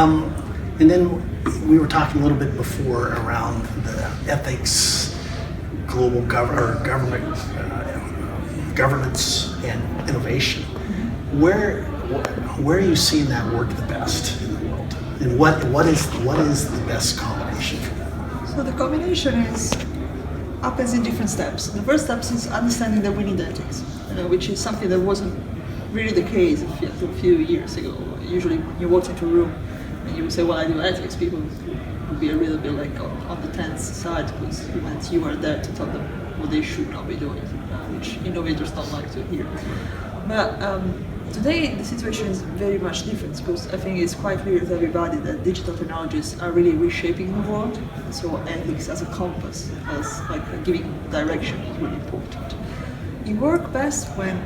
And then we were talking a little bit before around the ethics, global government, governance, and innovation. Where are you seeing that work the best in the world? And what is the best combination for that? So the combination happens in different steps. The first step is understanding that we need ethics, which is something that wasn't really the case a few years ago. Usually when you walked into a room and you would say, well, I do ethics, people would be a little bit like on the tense side, because it meant you are there to tell them what they should not be doing, which innovators don't like to hear. But today the situation is very much different, because I think it's quite clear to everybody that digital technologies are really reshaping the world. So ethics as a compass, as like giving direction, is really important. It works best when,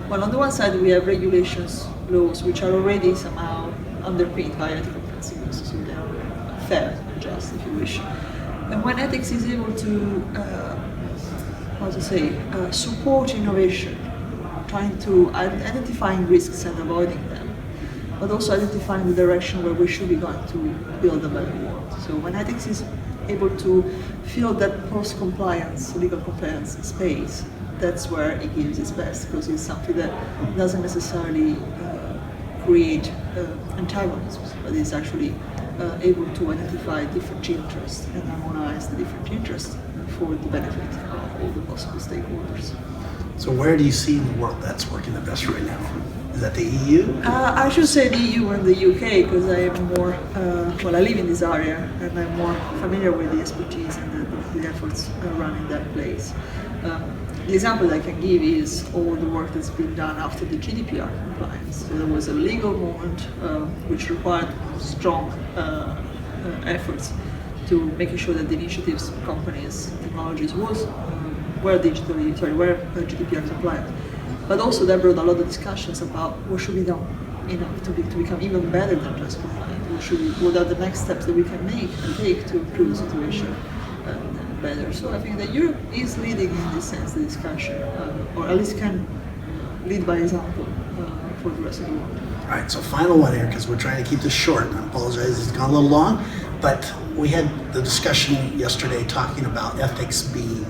well, on the one side we have regulations, laws, which are already somehow underpinned by ethical principles, so they are fair and just, if you wish. And when ethics is able to, support innovation, trying to identifying risks and avoiding them, but also identifying the direction where we should be going to build a better world. So when ethics is able to fill that post-compliance, legal compliance space, that's where it gives its best, because it's something that doesn't necessarily create antagonisms, but is actually able to identify different interests and harmonize the different interests for the benefit of all the possible stakeholders. So where do you see in the world that's working the best right now? Is that the EU? I should say the EU and the UK, because I am more, I live in this area and I'm more familiar with the expertise and the efforts run in that place. The example I can give is all the work that's been done after the GDPR compliance. So there was a legal movement which required strong efforts to making sure that the initiatives, companies, technologies were GDPR compliant. But also that brought a lot of discussions about what should be done, to become even better than just compliant. What are the next steps that we can take to improve the situation better? So I think that Europe is leading in this sense the discussion, or at least can lead by example for the rest of the world. All right, so final one here, because we're trying to keep this short. I apologize, it's gone a little long, but we had the discussion yesterday talking about ethics being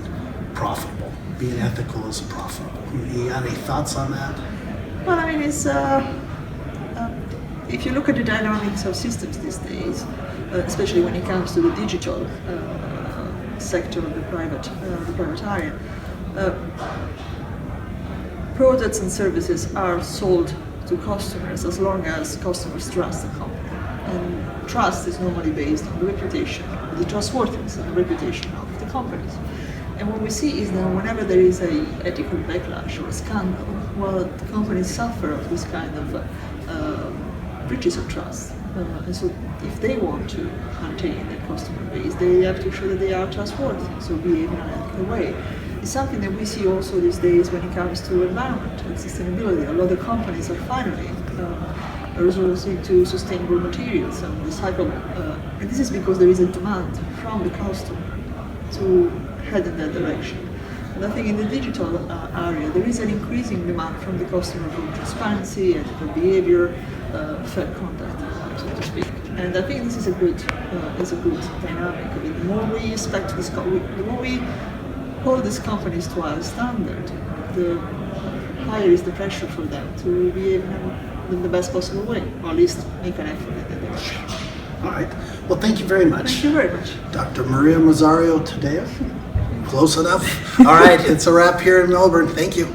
profitable. Being ethical is profitable. You got any thoughts on that? Well, I mean, it's if you look at the dynamics of systems these days, especially when it comes to the digital sector of the private area, products and services are sold to customers as long as customers trust the company. And trust is normally based on the reputation, the trustworthiness and the reputation of the companies. And what we see is that whenever there is a ethical backlash or a scandal, well, the companies suffer of this kind of breaches of trust. And so if they want to maintain their customer base, they have to show that they are trustworthy, so behave in an ethical way. It's something that we see also these days when it comes to environment and sustainability. A lot of companies are finally resorting to sustainable materials and recyclable. And this is because there is a demand from the customer to head in that direction. And I think in the digital area, there is an increasing demand from the customer for transparency, ethical behavior, fair conduct, so to speak. And I think this is a good dynamic. I mean, the more we expect the more we hold these companies to our standard, the higher is the pressure for them to behave in the best possible way, or at least make an effort in that direction. All right. Well, thank you very much. Thank you very much. Dr. Mariarosaria Taddeo. Close enough? All right, it's a wrap here in Melbourne. Thank you.